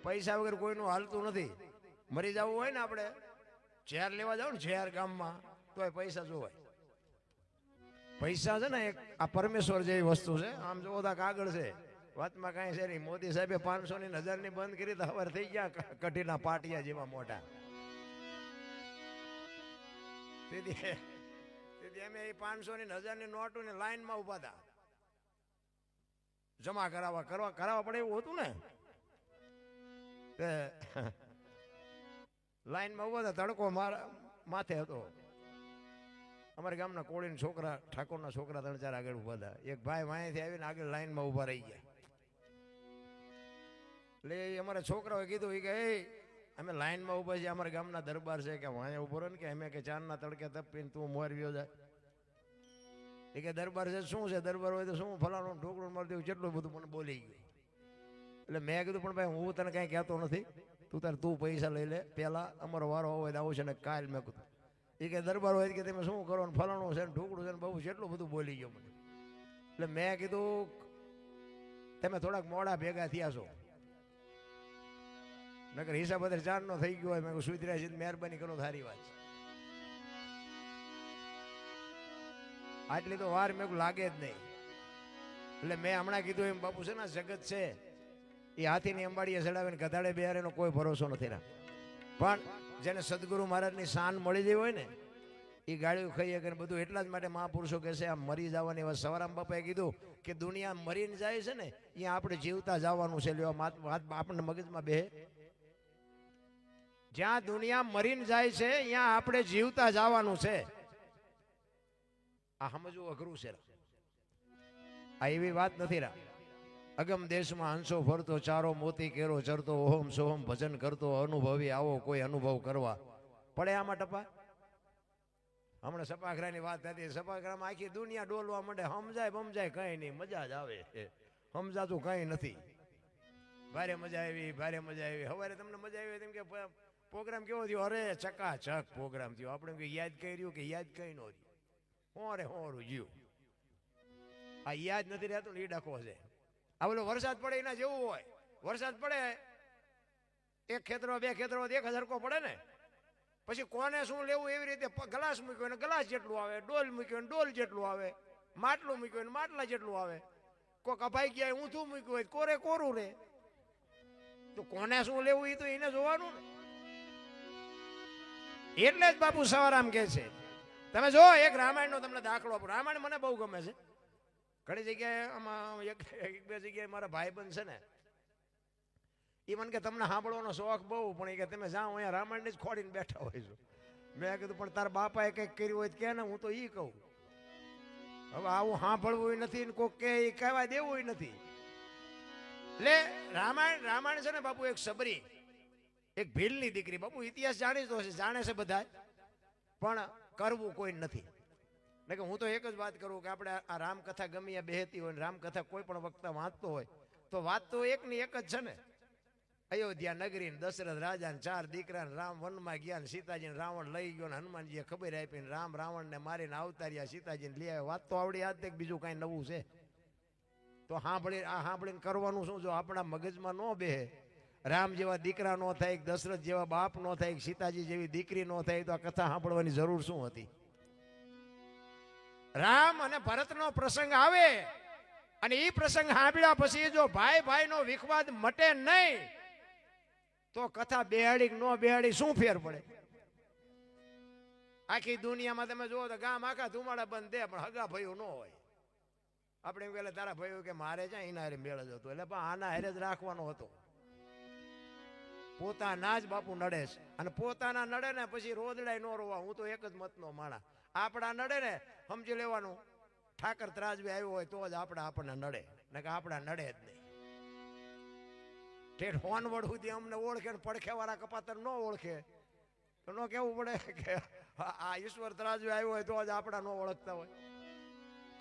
પૈસા વગર કોઈનું હાલતું નથી. મરી જવું હોય ને આપણે ઝેર લેવા જાવ ને ઝેર ગામમાં તોય પૈસા જોવાય. પૈસા છે ને એક આ પરમેશ્વર જેવી વસ્તુ છે. આમ જોવો તો કાગળ છે, વાતમાં કાંઈ છે નહીં. મોદી સાહેબે 500 ની 1000 ની બંધ કરી તો હવાર થઈ ગયા કઢીના પાટિયા જેવા મોટા. તેથી અમે એ 500 ની 1000 ની નોટો ને લાઈનમાં ઉભા હતા જમા કરાવવા પડે એવું હતું ને. લાઈનમાં ઉભા હતા, તડકો માથે હતો. અમારા ગામના કોળીના છોકરા, ઠાકોરના છોકરા 3-4 આગળ ઉભા હતા. એક ભાઈ વાંયથી આવીને આગળ લાઈનમાં ઉભા રહી ગયા. એટલે અમારા છોકરાઓએ કીધું કે અમે લાઈનમાં ઉભા છીએ, અમારા ગામના દરબાર છે કે વાંય ઉભો રહે ને કે અમે કે ચાંદના તડકે તપીને તું મોર વ્યો જાય. એ કે દરબાર છે શું છે, દરબાર હોય તો શું ફલાણું ઢોકળું મારી દેવું, જેટલું બધું મને બોલી ગયું. એટલે મેં કીધું પણ ભાઈ હું તને કાંઈ કહેતો નથી, તું પૈસા લઈ લે, પેલા અમારો વારો હોય તો આવું છે ને કાલ. મેં કીધું એ કે દરબાર હોય કે તમે શું કરો ને ફલાણું છે ને ઢોકળું છે ને બહુ જેટલું બધું બોલી ગયો મને. એટલે મેં કીધું તમે થોડાક મોડા ભેગા થયા છો, નકર હિસાબ અત્યારે 4 નો થઈ ગયો હોય. મેં સુધર્યા છે, મહેરબાની કરો, સારી વાત છે. આટલી તો વાર મેં લાગે જ નહીં. એટલે મેં હમણાં કીધું એમ બાપુ છે ને જગત છે એ હાથીની અંબાડીએ ચડાવીને ગધાડે બેહારેનો કોઈ ભરોસો નથી રાખ. પણ જેને સદગુરુ મહારાજની શાન મળી ગઈ હોય ને એ ગાળ્યું ખાઈએ કે બધું. એટલા જ માટે મહાપુરુષો કહે છે આ મરી જવાની વાત. સવારામ બાપાએ કીધું કે દુનિયા મરીને જાય છે ને અહીંયા આપણે જીવતા જવાનું છે. લેવા વાત આપણને મગજમાં બે. જ્યાં દુનિયા મરીને જાય છે અહીંયા આપણે જીવતા જવાનું છે. આ સમજવું અઘરું છે. આ એવી વાત નથી રા. અગમ દેશમાં હંસો ફરતો, ચારો મોતી કેરો ચરતો, ઓહમ સોહમ ભજન કરતો, અનુભવી આવો કોઈ અનુભવ કરવા પડે આમાં ટપા. હમણાં સપાખરાની વાત હતી. સપાખરામાં આખી દુનિયા ડોલવા માંડે. સમજાય કઈ નહીં, મજા જ આવે. સમજાતું કઈ નથી. ભારે મજા આવી. સવારે તમને મજા આવી તેમ કે પ્રોગ્રામ કેવો થયો? અરે ચકાચક પ્રોગ્રામ થયો. આપણે યાદ કર્યું કે યાદ કઈ ન રહ્યું. હોરું જીવ આ યાદ નથી રહેતું ને એ ડખો છે. આ બોલો વરસાદ પડે એના જેવું હોય. વરસાદ પડે એક ખેતરો 2 ખેતરો 1000 પડે ને પછી કોને શું લેવું એવી રીતે ગ્લાસ મૂક્યો ને ગ્લાસ જેટલું આવે, ડોલ મૂક્યો ને ડોલ જેટલું આવે, માટલું મૂક્યું ને માટલા જેટલું આવે. કોક અભાઈ ગયા ઊંધું મૂક્યું હોય કોરે કોરું રે. તો કોને શું લેવું એ તો એને જોવાનું ને. એટલે જ બાપુ સવારામ કહે છે તમે જો એક રામાયણનો તમને દાખલો આપો. રામાયણ મને બહુ ગમે છે. ઘણી જગ્યાએ આમાં એક બે જગ્યાએ મારા ભાઈબંધ છે ને એ મને કે તમને સાંભળવાનો શોખ બહુ, પણ એ કે તમે જાઓ અહીંયા રામાયણને જ ખોડીને બેઠા હોય છો. મેં કીધું પણ તારા બાપાએ કંઈક કર્યું હોય કે ને હું તો એ કહું. હવે આવું સાંભળવું નથી ને કોક કે એ કહેવા દેવું નથી. એટલે રામાયણ છે ને બાપુ એક સબરી, એક ભીલની દીકરી. બાપુ ઇતિહાસ જાણીતો હશે, જાણે છે બધા, પણ કરવું કોઈ નથી. એટલે કે હું તો એક જ વાત કરું કે આપણે આ રામકથા ગમે બેહતી હોય ને રામકથા કોઈ પણ વક્તા વાંચતો હોય તો વાત તો એકની એક જ છે ને. અયોધ્યા નગરી ને દશરથ રાજા ને 4 દીકરા ને રામ વનમાં ગયા ને સીતાજી ને રાવણ લઈ ગયો ને હનુમાનજીએ ખબર આપી ને રામ રાવણ ને મારીને અવતાર્યા, સીતાજી ને લઈ આવ્યા. વાત તો આવડી યાદ છે, બીજું કઈ નવું છે તો સાંભળીને કરવાનું શું? જો આપણા મગજમાં ન બેહે, રામ જેવા દીકરા ન થાય, દશરથ જેવા બાપ ન થાય, સીતાજી જેવી દીકરી ન થાય, તો આ કથા સાંભળવાની જરૂર શું હતી? રામ અને ભરતનો પ્રસંગ આવે અને એ પ્રસંગ સાંભળ્યા પછી જો ભાઈ નો વિખવાદ મટે નહીં તો કથા બેહાડી ન બેહાડી શું ફેર પડે? આખી દુનિયામાં તમે જુઓ તો ગામ આખા ધુમાડા બંધ દે પણ હગા ભાઈઓ ન હોય. આપણે એમ કહેલા તારા ભાઈઓ કે મારે છે એના હારે મેળ જ હતો. એટલે પણ આના હારે જ રાખવાનો હતો. પોતાના જ બાપુ નડે છે અને પોતાના નડે ને પછી રોદડાય ન રોવા. હું તો એક જ મતનો માણા. આપણા નડે ને સમજી લેવાનું ઠાકર ત્રાજવી આવ્યો હોય તો જ આપણને નડે, ને કે આપણા નડે જ નહીં. ઠેઠ હોનવડ સુધી અમને ઓળખે ને પડખે વાળા કપાતર ન ઓળખે તો ન કેવું પડે કે આ ઈશ્વર ત્રાજવી આવ્યો હોય તો જ આપણા ન ઓળખતા હોય.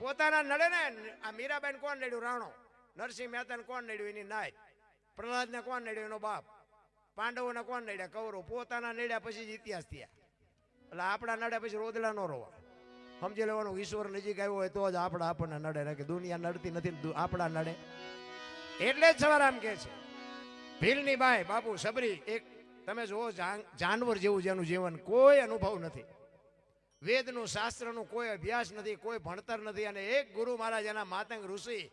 પોતાના નડે ને. આ મીરાબાઈ કોણ નડ્યું? રાણો. નરસિંહ મહેતા કોણ નડ્યું? એની નાય. પ્રહલાદ ને કોણ નડ્યું? એનો બાપ. પાંડવોને કોણ નડ્યા? કૌરવ. પોતાના નડ્યા પછી જ ઇતિહાસ થયા. એટલે આપણા નડ્યા પછી રોદડા ન રોવા. સમજી લેવાનું ઈશ્વર નજીક આવ્યો હોય તો જ આપણને નડે, કે દુનિયા નડતી નથી આપણા નડે. એટલે જ સવારામ કહે છે ભીલની બાઈ બાપુ સબરી એક તમે જુઓ જાનવર જેવું જેનું જીવન, કોઈ અનુભવ નથી, વેદનું શાસ્ત્રનું કોઈ અભ્યાસ નથી, કોઈ ભણતર નથી. અને એક ગુરુ મહારાજ એના માતંગ ઋષિ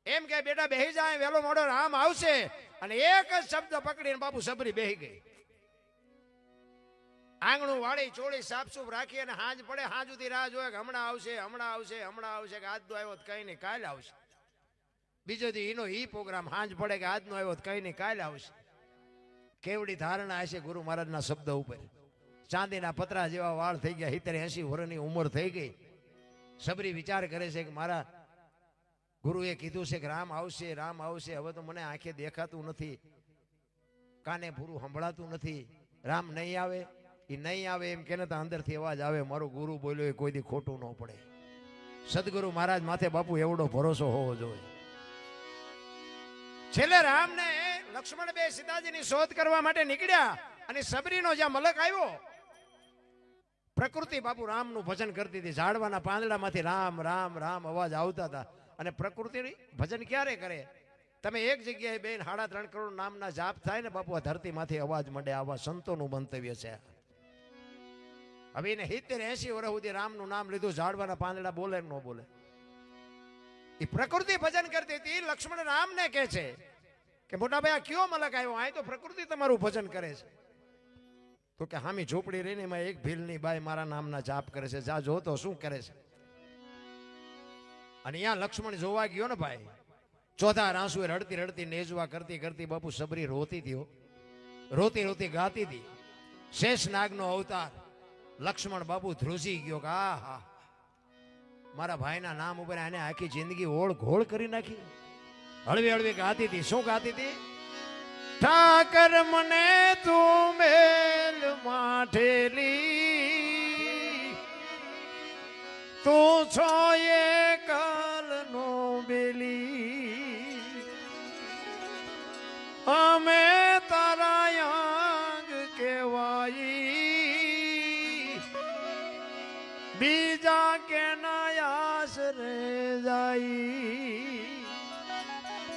એમ કે બેટા બેહી જાય, વેલો મોડો રામ આવશે. અને એક જ શબ્દ પકડીને બાપુ સબરી બેહી ગઈ. આંગણું વાળી ચોળી સાફસૂફ રાખી અને હાંજ પડે હાંજ સુધી રાહ જોયે કે હમણાં આવશે હમણાં આવશે હમણાં આવશે, કે આજનો આવ્યો કઈ નહીં કાલે આવશે. બીજો દી એનો ઈ પ્રોગ્રામ, હાંજ પડે કે આજનો આવ્યો કઈ નહીં કાલે આવશે. કેવડી ધારણા હશે ગુરુ મહારાજના શબ્દ ઉપર. ચાંદીના પતરા જેવા વાળ થઈ ગયા, 70-80 વર્ષની ઉંમર થઈ ગઈ. સબરી વિચાર કરે છે કે મારા ગુરુએ કીધું છે કે રામ આવશે રામ આવશે, હવે તો મને આંખે દેખાતું નથી, કાને પૂરું સંભળાતું નથી, રામ નહીં આવે એ નહીં આવે એમ કે અંદરથી અવાજ આવે મારો ગુરુ બોલ્યો એ કોઈ દી ખોટું ન પડે. સદગુરુ મહારાજ માથે બાપુ એવડો ભરોસો હોવો જોઈએ. છેલ્લે રામને લક્ષ્મણ બે સીતાજીની શોધ કરવા માટે નીકળ્યા અને સબરીનો જ્યાં મલક આવ્યો, પ્રકૃતિ બાપુ રામનું ભજન કરતી હતી. ઝાડવાના પાંદડામાંથી રામ રામ રામ અવાજ આવતા હતા. અને પ્રકૃતિ ભજન ક્યારે કરે? તમે એક જગ્યાએ બેન 3.5 કરોડ નામના જાપ થાય ને બાપુ, આ ધરતીમાંથી અવાજ મળે. આવા સંતોનું મંતવ્ય છે. હવે એને 70-80 વર્ષ સુધી રામનું નામ લીધું, ઝાડવાના પાંદડા બોલે ન બોલે. એ પ્રકૃતિ ભજન કરતી હતી. લક્ષ્મણ રામને કહે છે કે મોટા ભાઈ આ કયો મલક આવ્યો? આ તો પ્રકૃતિ તમારું ભજન કરે છે. તો કે હામી ઝોપડી રહીને એમાં એક ભીલની બાઈ મારા નામના જાપ કરે છે, જા જો તો શું કરે છે. અને અહીંયા લક્ષ્મણ જોવા ગયો ને ભાઈ, ચોથા આંસુએ રડતી રડતી નેજવા કરતી કરતી બાપુ સબરી રોતી હતી, રોતી રોતી ગાતી હતી. શેષ નાગનો અવતાર. લક્ષ્મણ બાપુ ધ્રુજી ગયો કે આ હા મારા ભાઈના નામ ઉપર આને આખી જિંદગી ઓળ ઘોળ કરી નાખી. હળવી હળવી ગાતી હતી. શું ગાતી હતી? ઠાકર મને તું મેલ માઠેલી, તું છો એ કાલનો બેલી, અમે તારા યાંગ કેવાઈ, બીજા કે નાયાસ રે જાય.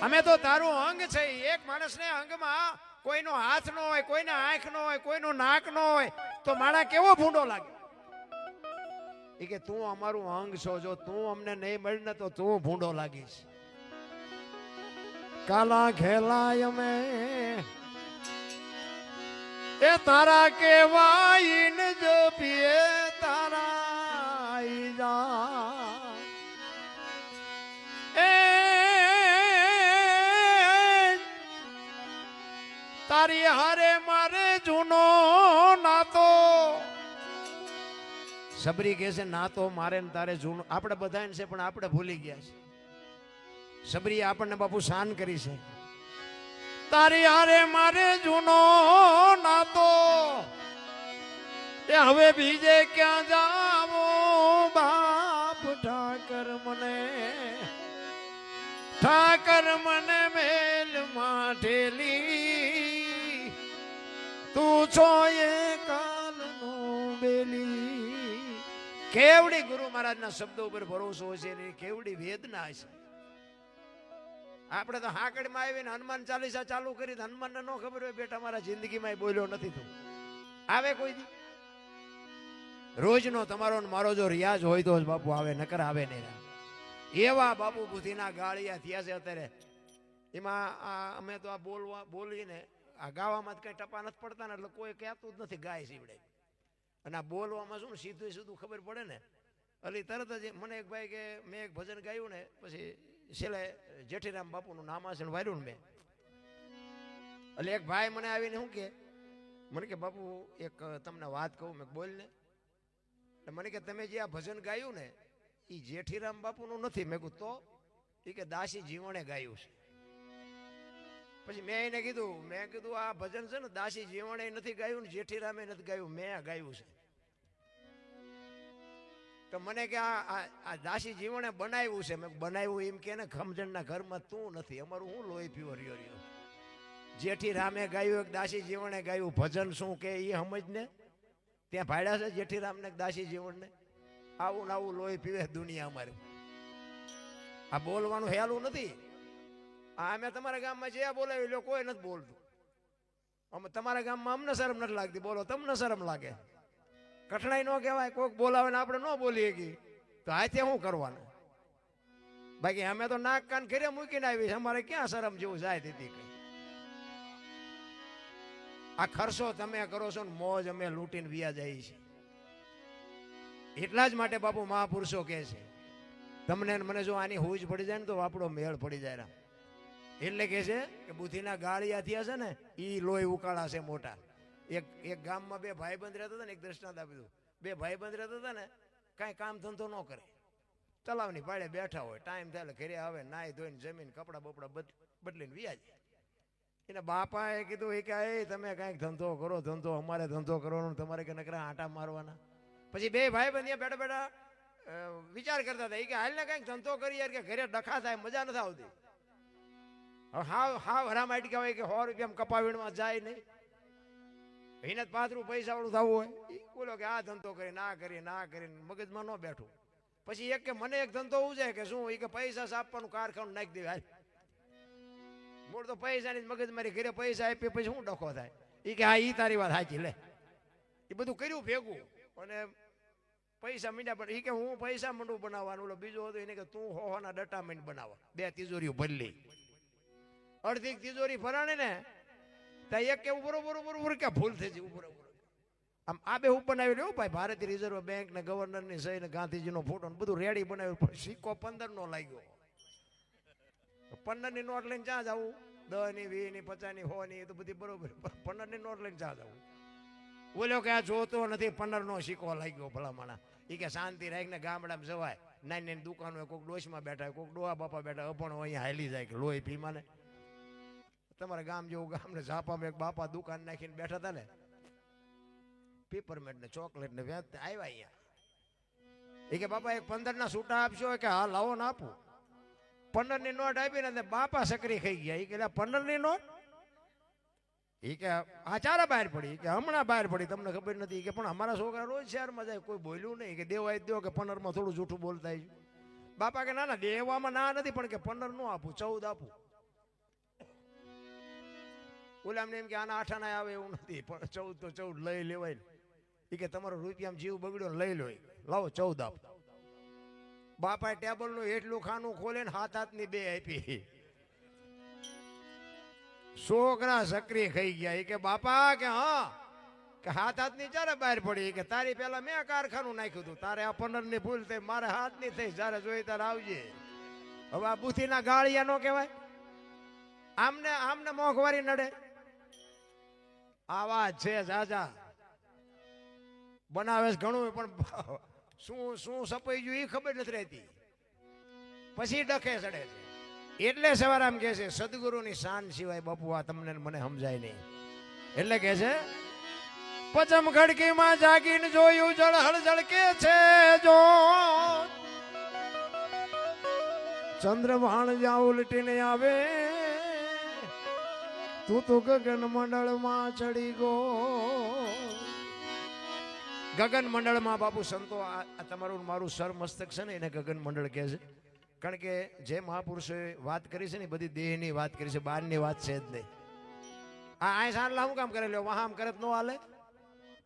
અમે તો તારું અંગ છે. એક માણસને અંગમાં કોઈનો હાથ ન હોય, કોઈના આંખ ન હોય, કોઈનું નાક ન હોય તો માણા કેવો ભૂંડો લાગે. એ કે તું અમારું અંગ છો, જો તું અમને નહીં મળી ને તો તું ભૂંડો લાગીશ. કાલા ખેલાય અમે એ તારા કેવાય ને જો પીએ તારા જા તારી હારે મારે જૂનો નાતો. સબરી કહે છે નાતો મારે ને તારે જૂનો આપણે બધાને છે પણ આપણે ભૂલી ગયા છે. સબરીએ આપણને બાપુ શાન કરી છે. તારી હારે મારે જૂનો નાતો, એ હવે બીજે ક્યાં જાવો બાપ. ઠાકર મને મેલ માઠેલી, તું છો એ કાલનો બેલી. કેવડી ગુરુ મહારાજના શબ્દો ઉપર ભરોસો છે ને કેવડી વેદના છે. આપણે તો હાકડમાં આવીને હનુમાન ચાલીસા ચાલુ કરી, હનુમાનને ન ખબર હોય બેટા મારા જિંદગીમાં બોલ્યો નથી તું આવે કોઈ દી. રોજનો તમારો મારો જો રિયાઝ હોય તો જ બાપુ આવે, નકર આવે નહીં. એવા બાપુ બુદ્ધિના ગાળિયા થયા છે અત્યારે. એમાં અમે તો આ બોલીને આ ગાવામાં કઈ ટપા નથી પડતા ને, એટલે કોઈ કહેતું જ નથી ગાય સીવડે. અને આ બોલવામાં શું સીધું સીધું ખબર પડે ને, એટલે તરત જ મને એક ભાઈ કે મેં એક ભજન ગાયું ને પછી છેલ્લે જેઠીરામ બાપુનું નામાસણ વાર્યું ને મેં, એટલે એક ભાઈ મને આવીને શું કે મને કે બાપુ એક તમને વાત કહું. મેં બોલ ને. મને કે તમે જે આ ભજન ગાયું ને એ જેઠીરામ બાપુનું નથી. મેં કહ્યું તો? એ કે દાસી જીવણે ગાયું છે. પછી મેં એને કીધું આ ભજન છે ને દાસી જીવણે નથી ગાયું ને જેઠીરામે નથી ગાયું, મેં ગાયું છે. તો મને કે આ દાસી જીવણે બનાવ્યું છે. મેં બનાવ્યું એમ કે ને ખમજણના ઘરમાં તું નથી, અમારું હું લોહી પીવો રહ્યો. જેઠીરામે ગાયું એક દાસી જીવણે ગાયું. ભજન શું કે એ સમજ ને ત્યાં ભાડ્યા છે જેઠીરામને દાસી જીવણને. આવું ને આવું લોહી પીવે દુનિયા અમારે. આ બોલવાનું હેલું નથી. અમે તમારા ગામમાં જે બોલાવી લો કોઈ નથી બોલતું. અમે તમારા ગામમાં અમને શરમ નથી લાગતી, બોલો તમને શરમ લાગે. કઠણાઈ ન કહેવાય, કોઈક બોલાવે ને આપણે ન બોલીએ કે તો હાથે શું કરવાનું? બાકી અમે તો નાક કાન ઘરે મૂકીને આવી, અમારે ક્યાં શરમ જેવું જાય દીધી કઈ. આ ખર્ચો તમે કરો છો ને મોજ અમે લૂંટીને વ્યા જાય છે. એટલા જ માટે બાપુ મહાપુરુષો કહે છે તમને મને જો આની હુજ પડી જાય ને તો આપણો મેળ પડી જાય. એટલે કે છે કે બુદ્ધિના ગાળિયા થયા છે ને એ લોહી ઉકાળા છે મોટા. એક ગામમાં બે ભાઈબંધ રહેતા હતા ને, એક દ્રષ્ટાંત આપી દઉં. બે ભાઈબંધ રહેતા હતા ને, કાંઈ કામ ધંધો ન કરે, તલાવની પાડે બેઠા હોય, ટાઈમ થાય ઘરે આવે, નાઈ ધોઈને જમીન કપડા બપડા બદલીને વ્યા જાય. એના બાપાએ કીધું એ કે એ તમે કાંઈક ધંધો કરો, ધંધો અમારે ધંધો કરવાનો, તમારે કે નકરા આંટા મારવાના. પછી બે ભાઈબંધ અહીંયા બેઠા બેઠા વિચાર કરતા હતા કે હાલ ને કાંઈક ધંધો કરી યાર, કે ઘરે ડખા થાય, મજા નથી આવતી. હાવ હરામાઈટ કહેવાય કે 100 રૂપિયા કપાવીણમાં જાય નહીં, એને 5 રૂપિયા પૈસા વાળું થવું હોય. બોલો કે આ ધંધો કરી ના કરીને મગજમાં ન બેઠું. પછી એક કે મને એક ધંધો ઉજાય કે શું, એ કે પૈસા સાપવાનું કારખાનું નાખી દેવાય. મૂળ તો પૈસાની મગજ મારી, ઘરે પૈસા આપીએ પછી શું ડખો થાય. એ કે હા ઈ તારી વાત સાચી, લે એ બધું કર્યું ભેગું અને પૈસા મીંડા. પણ એ કે હું પૈસા મંડું બનાવવાનું. બીજું હતું એને કે તું હોના ડટા મીંડ બનાવવા. 2 તિજોરીઓ ભરલી, અડધી તિજોરી ભરાણી ને ત્યાં એક કે બરોબર કે ભૂલ થઈ જાય બરોબર. આમ આ બે હું બનાવી લ્યો ભાઈ, ભારતીય રિઝર્વ બેંક ને ગવર્નર ની સહી ને ગાંધીજીનો ફોટો બધું રેડી બનાવ્યું. પણ સિક્કો 15 નો લાગ્યો. 15 ની નોટ લઈને ક્યાં જવું? 10 ની 20 ની 50 ની 100 ની તો બધી બરોબર. 15 ની નોટ લઈને ક્યાં જવું? બોલ્યો કે આ જોતો નથી, 15 નો સિક્કો લાગ્યો ભલામણા. એ કે શાંતિ રાખીને ગામડામાં જવાય. નાની દુકાનો કોઈક ડોશમાં બેઠા, કોઈક ડોહા બાપા બેઠા, અભણો અહીંયા હાલી જાય કે લોહી પીમાને. તમારા ગામ જેવું ગામ ને ઝાપામાં એક બાપા દુકાન નાખીને બેઠા હતા ને, પેપરમેન્ટ ને ચોકલેટ ને વેચતા આવ્યા અહીંયા. એ કે બાપા એક 15 ના છૂટા આપશો? કે હા લાવો ને આપું. 15 ની નોટ આપીને બાપા સકરી ખાઈ ગયા. એ કે 15 ની નોટ? એ કે આ ચારા બહાર પડી, કે હમણાં બહાર પડી, તમને ખબર નથી. કે પણ અમારા છોકરા રોજ શહેરમાં જાય, કોઈ બોલ્યું નહીં. કે દેવાય દો, કે 15 માં થોડું જૂઠું બોલતા. બાપા કે ના ના દેવામાં ના નથી, પણ કે 15 નો આપું, 14 આપું. ઓલા એમ કે આના 8 આના આવે એવું નથી, પણ 14 તો 14 લઈ લેવાય ને. એ કે તમારો રૂપિયામાં જીવ બગડ્યો લઈ લો, લાવો 14 આપો. બાપાએ ટેબલ નું એટલું ખાનું ખોલે ને 7 હાથની 2 આપી. છોકરા સક્રિય ખાઈ ગયા. એ કે બાપા કે હા, કે 7 હાથની ચારે બહાર પડી. કે તારી પેલા મેં કારખાનું નાખ્યું હતું, તારે આ 15 ની ભૂલ થઈ, મારે 7 ની થઈ, જયારે જોઈ તારે આવજે. હવે આ બુથીના ગાળિયા નો કહેવાય. આમને મોંઘવારી નડે. આવા છે જાજા બનાવે ઘણું, પણ શું શું સપાઈ ગયું એ ખબર નથી રહેતી. પછી ડખે ચડે છે. એટલે સવારામ કહે છે સદગુરુની શાન સિવાય બાપુ આ તમને મને સમજાય નહીં. એટલે કે છે પચમ ખડકીમાં જાગીને જોયું જળહળ જળકે છે, જો ચંદ્રભાણ જ્યાં ઉલટીને આવે, તું તો ગગન મંડળમાં ચડી ગો. ગગન મંડળમાં બાપુ સંતો આ તમારું મારું સર મસ્તક છે ને એને ગગન મંડળ કહે છે. કારણ કે જે મહાપુરુષોએ વાત કરી છે ને બધી દેહની વાત કરી છે, બહારની વાત છે જ નહીં. આ સાનલા શું કામ કરે લ્યો, વહાં આમ કરે તો ન હાલે.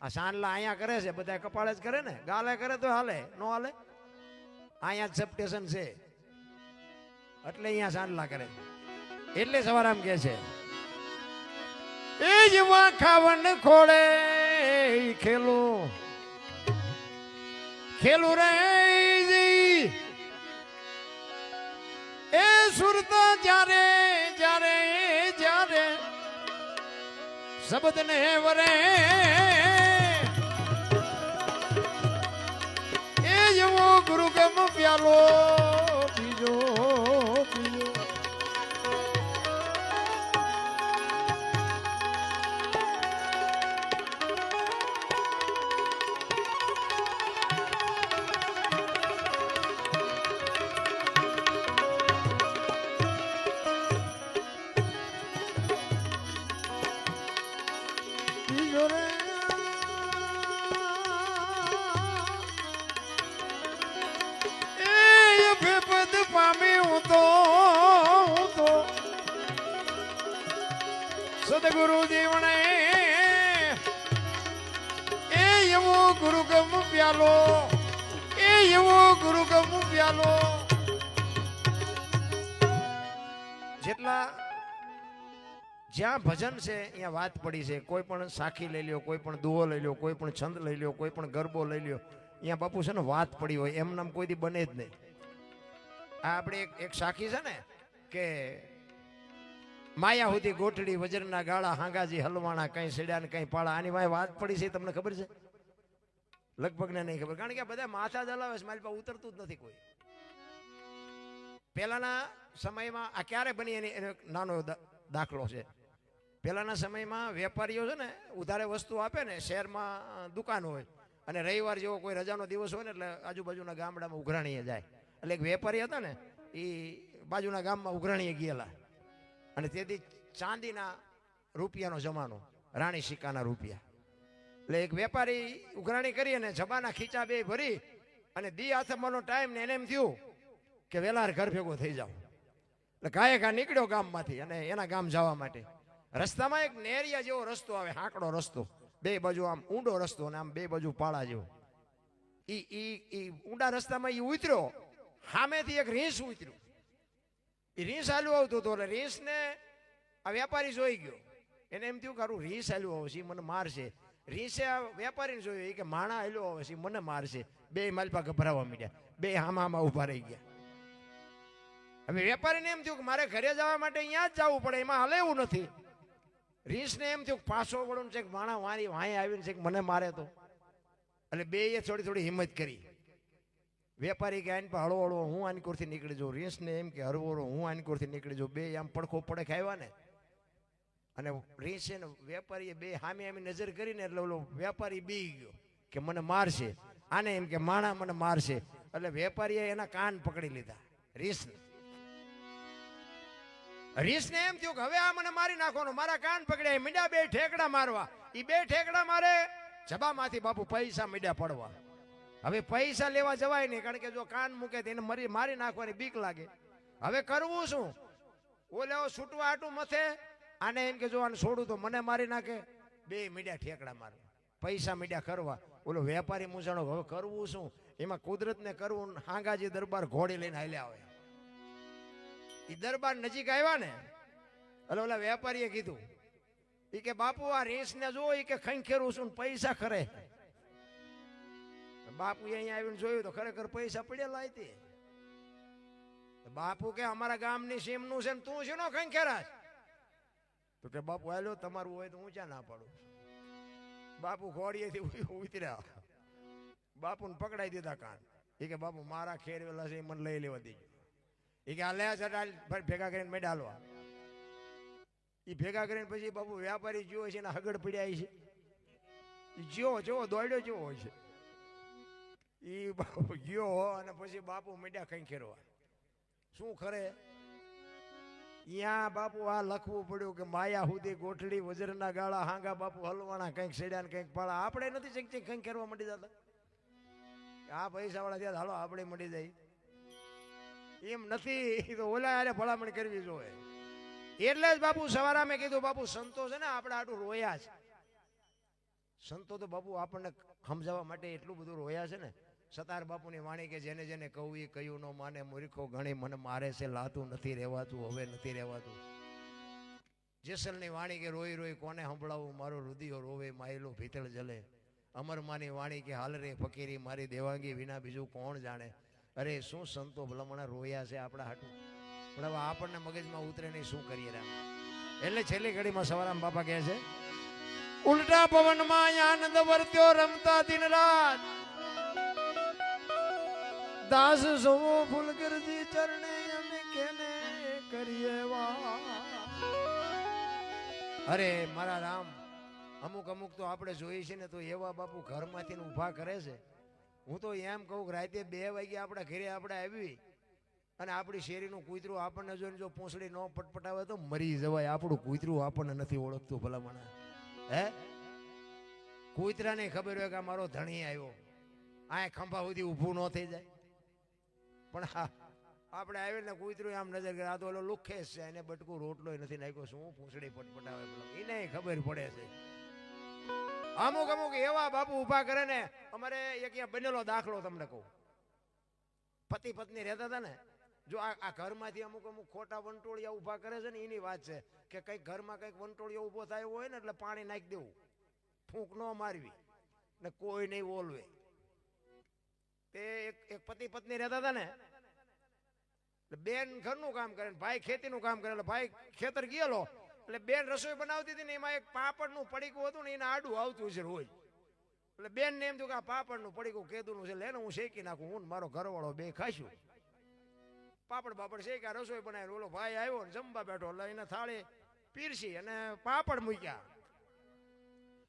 આ સાનલા અહીંયા કરે છે, બધા કપાળે જ કરે ને, ગાલે કરે તો હાલે, ન હાલે. અહીંયા જ સબસ્ટેશન છે એટલે અહીંયા સાનલા કરે. એટલે સવારામ કહે છે એ જ ખાવન ખોળે ખેલું ખેલું રે એ સુરત જ્યારે જ્યારે જ્યારે શબ્દ ને વરે એ જેવો ગુરુગમ પ્યાલો બીજો બીજો. પામી જીવણે એ એવો ગુરુગમ પ્યાલો એ એવો ગુરુગમ પ્યાલો જેટલા જ્યાં ભજન છે અહીંયા વાત પડી છે. કોઈ પણ સાખી લઈ લ્યો, કોઈ પણ દુહો લઈ લ્યો, કોઈ પણ છંદ લઈ લ્યો, કોઈ પણ ગરબો લઈ લ્યો, અહીંયા બાપુ છે ને વાત પડી હોય એમ નામ કોઈ દી બને જ નહીં. આ આપણે એક સાખી છે ને કે માયા હુધી ગોઠડી વજરના ગાળા હાંગાજી હલવાણા કઈ સેડ્યા ને કઈ પાળા. આની વાય વાત પડી છે તમને ખબર છે? લગભગ ને નહીં ખબર, કારણ કે બધા માથા દલાવે છે, મારી પાસે ઉતરતું જ નથી કોઈ. પહેલાના સમયમાં આ ક્યારે બની એનો નાનો દાખલો છે. પહેલાના સમયમાં વેપારીઓ છે ને ઉધારે વસ્તુ આપે ને, શહેરમાં દુકાન હોય અને રવિવાર જેવો કોઈ રજાનો દિવસ હોય ને એટલે આજુબાજુના ગામડામાં ઉઘરાણીએ જાય. એટલે એક વેપારી હતા ને એ બાજુના ગામમાં ઉઘરાણીએ ગયેલા અને તેથી ચાંદીના રૂપિયાનો જમાનો, રાણી સિક્કાના રૂપિયા. એટલે એક વેપારી ઉઘરાણી કરી અને જબાના ખીચા બે ભરી અને દી આથમવાનો ટાઈમ ને એને એમ થયું કે વેલાર ઘર ભેગો થઈ જાવ. એટલે ગાયે ઘા નીકળ્યો ગામમાંથી અને એના ગામ જવા માટે. રસ્તામાં એક નેરિયા જેવો રસ્તો આવે, હાંકડો રસ્તો, બે બાજુ આમ ઊંડો રસ્તો ને આમ બે બાજુ પાળા જેવો. ઈ ઊંડા રસ્તામાં ઈ ઉતર્યો, સામેથી એક રીંછ ઉતર્યું. એ રીંછ હાલ્યું આવતું હતું એટલે રીંછને આ વેપારી જોઈ ગયો. એને એમ થયું કે હારું રીંછ હાલ્યું આવે છે મને મારશે. રીંછે આ વેપારીને જોયું એ કે માણા હાલ્યો આવે છે મને મારશે. બે માલપા ગભરાવા માંડ્યા, બે હામાં ઉભા રહી ગયા. હવે વેપારીને એમ થયું કે મારે ઘરે જવા માટે અહીંયા જ જવું પડે, એમાં હાલે એવું નથી. રીંછને એમ થયું પાછો વળું છે કે માણા વારી વાંય આવીને છે કે મને મારે તો. એટલે બે થોડી થોડી હિંમત કરી. વેપારી કે આની પર હળવો હળવો હું આની કોરથી નીકળી જાઉં, રીંછને એમ કે હળવો હું આની કોરથી નીકળી જાઉં. બે આમ પડખો પડે ખાવ્યા ને અને રીંછે ને વેપારીએ બે સામે આમી નજર કરીને એટલે ઓલો વેપારી બી ગયો કે મને મારશે. આને એમ કે માણા મને મારશે. એટલે વેપારીએ એના કાન પકડી લીધા રીંછને. રીંછને એમ થયું કે હવે આ મને મારી નાખવાનો, મારા કાન પકડ્યા. મીંડા બે ઠેકડા મારવા. એ બે ઠેકડા મારે જબામાંથી બાપુ પૈસા મીંડા પડવા. હવે પૈસા લેવા જવાય નહીં, કારણ કે જો કાન મૂકે તો એને મારી નાખવાની બીક લાગે. હવે કરવું શું? ઓલે છૂટવા આટું મથે, આને એમ કે જો આને છોડું તો મને મારી નાખે. બે મીંડા ઠેકડા મારવા, પૈસા મીંડા કરવા. ઓલો વેપારી મૂંઝાણો હવે કરવું શું? એમાં કુદરતને કરવું. હાંગાજી દરબાર ઘોડી લઈને હાલ્યા આવે. એ દરબાર નજીક આવ્યા ને એટલે ઓલા વેપારીએ કીધું એ કે બાપુ આ રીંછને જો એ કે ખંખેરું છું પૈસા ખરે. બાપુ અહીંયા આવીને જોયું તો ખરેખર પૈસા પડેલા હતી. બાપુ કે અમારા ગામની સીમનું છે ને તું છે નો ખંખેરાશ? તો કે બાપુ હાલો તમારું હોય તો હું ક્યાં ના પાડું. બાપુ ઘોડીએથી ઉતર્યા, બાપુને પકડાઈ દીધા કાન. એ કે બાપુ મારા ખેરવેલા છે મને લઈ લેવા દેજો. એ કે આ લે ચટાલ ભેગા કરીને મેં ડાલવા. એ ભેગા કરીને પછી બાપુ વેપારી જોયો છે ને હગડ પડ્યા છે. જેવો દોડ્યો જેવો હોય છે. એ બાપુ ગયો અને પછી બાપુ મીંડા કઈ ખેરવા. શું ખરે અહીંયા બાપુ આ લખવું પડ્યું કે માયા હુધી ગોઠડી વજરના ગાળા હાંગા બાપુ હલવાણા કંઈક સેડ્યા ને કંઈક પાળા. આપણે નથી કંઈક ખેરવા માંડી જતા. આ પૈસા વાળા ત્યાં હાલો આપણે મળી જાય એમ નથી. તો ઓલા યારે ભલામણ કરવી જોઈએ. એટલે જ બાપુ સવારે મેં કીધું બાપુ સંતો છે ને આપણે આટલું રોયા છે. સંતો તો બાપુ આપણને સમજાવવા માટે એટલું બધું રોયા છે ને. સતાર બાપુની વાણી કે જેને જેને કહું એ કહ્યું ન માને, મૂર્ખો ઘણી મને મારે છે, લાતું નથી રહેવાતું, હવે નથી રહેવાતું. જેસલની વાણી કે રોઈ રોઈ કોને સંભળાવું, મારો રુધિયો રોવે, માયલો ભીતળ જલે. અમરમાની વાણી કે હાલ રે ફકીરી મારી દેવાંગી, વિના બીજું કોણ જાણે. અરે શું સંતો ભલામણા રોયા છે આપણા હાટું, પણ હવે આપણને મગજમાં ઉતરે નહીં, શું કરીએ રામ. એટલે છેલ્લી ઘડીમાં સવારામ બાપા કહે છે ઉલટા પવનમાં આનંદ વર્ત્યો રમતા દિન રાત, દાસ સોવો ફૂલગરજી ચરણે અમે કેને કરીએ વા. અરે મારા રામ, અમુક તો આપણે જોઈએ છે ને તો એવા બાપુ ઘરમાંથી ઊભા કરે છે. હું તો એમ કહું કે રાતે 2 વાગે આપણા ઘરે આપણે આવી અને આપણી શેરીનું કૂતરું આપણને જોઈને જો પૂંછડી ન પટપટાવે તો મરી જવાય. આપણું કૂતરું આપણને નથી ઓળખતું ભલામણા. હે કૂતરાને ખબર હોય કે મારો ધણી આવ્યો, આ ખંભા સુધી ઊભું ન થઈ જાય. પણ આપણે આવીને કૂતરું આમ નજર કરે, આ તો ઓલો લુખેશ છે, એને બટકું રોટલો નથી નાખ્યો, શું પૂંછડી પટપટાવે પેલો, એને ખબર પડે છે. અમુક અમુક એવા બાપુ ઊભા કરે ને, અમારે એક બનેલો દાખલો તમને કહું. પતિ પત્ની રહેતા હતા ને, જો આ ઘરમાંથી અમુક અમુક ખોટા વંટોળિયા ઊભા કરે છે ને, એની વાત છે કે કંઈક ઘરમાં કંઈક વંટોળિયો ઊભો થાય હોય ને એટલે પાણી નાખી દેવું, ફૂંક ન મારવી ને કોઈ નહીં બોલવે. તે એક પતિ પત્ની રહેતા હતા ને, બેન ઘરનું કામ કરે, ભાઈ ખેતીનું કામ કરે. એટલે ભાઈ ખેતર ગયેલો, એટલે બેન રસોઈ બનાવતી હતી ને, એમાં એક પાપડનું પડીકું હતું ને, એને આડું આવતું છે રોજ. એટલે બેન ને એમ થયું કે આ પાપડનું પડીકું કેદુનું છે, લેને હું શેકી નાખું, હું મારો ઘરવાળો બે ખાશું. પાપડ બાપડ શેક્યા, રસોઈ બનાવી. ઓલો ભાઈ આવ્યો ને જમવા બેઠો, એટલે એને થાળી પીરસી અને પાપડ મૂક્યા.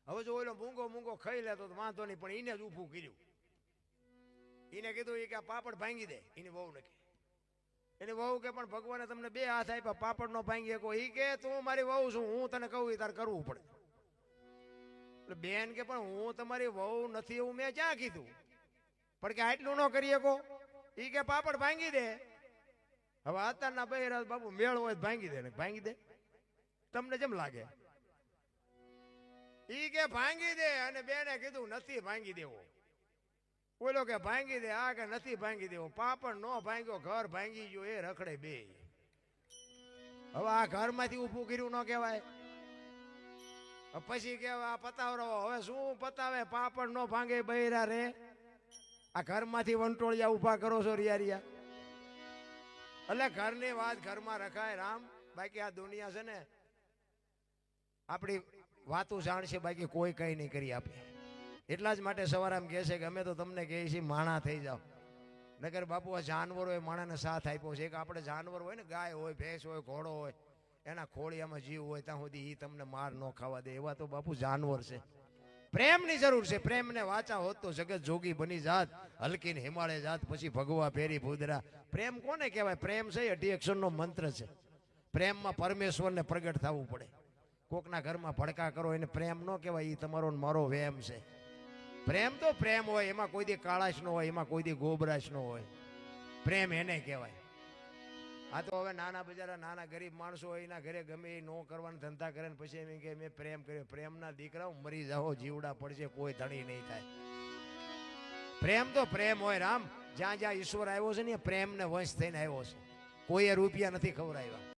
હવે જો ઓલો મૂંગો ખાઈ લેતો તો વાંધો નહીં, પણ એને જ ઊભું કર્યું. એને કીધું કે આ પાપડ ભાંગી દે. એની વહુ ને એની વહુ કે પણ ભગવાને તમને બે હાથ આપ્યા, પાપડ નો ભાંગી શકો. ઈ કે તું મારી વહુ છું, હું તને કહું એ તારે કરવું પડે. એટલે બેન કે પણ હું તમારી વહુ નથી એવું મેં ક્યાં કીધું, પણ કે આટલું ન કરી શકો. ઈ કે પાપડ ભાંગી દે. હવે અત્યારના બહેરા બાપુ મેળ હોય ભાંગી દે ને ભાંગી દે, તમને જેમ લાગે. ઈ કે ભાંગી દે, અને બેને કીધું નથી ભાંગી દેવો. બોલો કે ભાંગી દે, આ કે નથી ભાંગી દેવો. પાપડ નો ભાંગ્યો, ઘર ભાંગી ગયો, એ રખડે બે. હવે આ ઘરમાંથી ઊભું કર્યું ન કહેવાય. પછી કેવા આ પતાવરો, હવે શું પતાવે, પાપડ નો ભાંગે બૈરા રે. આ ઘરમાંથી વંટોળિયા ઊભા કરો છો રિયા. એટલે ઘરની વાત ઘરમાં રખાય રામ. બાકી આ દુનિયા છે ને આપણી વાતું જાણશે, બાકી કોઈ કઈ નહીં કરી આપે. એટલા જ માટે સવારામ કહે છે કે અમે તો તમને કહીએ છીએ માણા થઈ જાઓ. નગર બાપુ આ જાનવરોએ માણાને સાથ આપ્યો છે. કે આપણે જાનવર હોય ને, ગાય હોય, ભેંસ હોય, ઘોડો હોય, એના ખોળિયામાં જીવ હોય ત્યાં સુધી એ તમને માર ન ખાવા દે. એવા તો બાપુ જાનવર છે. પ્રેમની જરૂર છે. પ્રેમને વાચા હોત તો જગત જોગી બની જાત, હલકીને હિમાલય જાત, પછી ભગવા ફેરી ભૂદરા. પ્રેમ કોને કહેવાય? પ્રેમ છે 80 અક્ષરનો મંત્ર છે. પ્રેમમાં પરમેશ્વરને પ્રગટ થવું પડે. કોકના ઘરમાં ભડકા કરો એને પ્રેમ ન કહેવાય, એ તમારો મારો વેમ છે. પ્રેમ તો પ્રેમ હોય, એમાં કોઈ દી કાળાશ ન હોય, એમાં કોઈ દી ગોબરાશ ન હોય. પ્રેમ એને કહેવાય. આ તો હવે નાના બજારા નાના ગરીબ માણસો હોય, એના ઘરે ગમે એ નો કરવાના ધંધા કરે ને પછી એમ કે મેં પ્રેમ કર્યો. પ્રેમના દીકરાઓ મરી જાઓ, જીવડા પડશે, કોઈ ધણી નહીં થાય. પ્રેમ તો પ્રેમ હોય રામ. જ્યાં જ્યાં ઈશ્વર આવ્યો છે ને પ્રેમને વંશ થઈને આવ્યો છે. કોઈએ રૂપિયા નથી ખવડાવ્યા.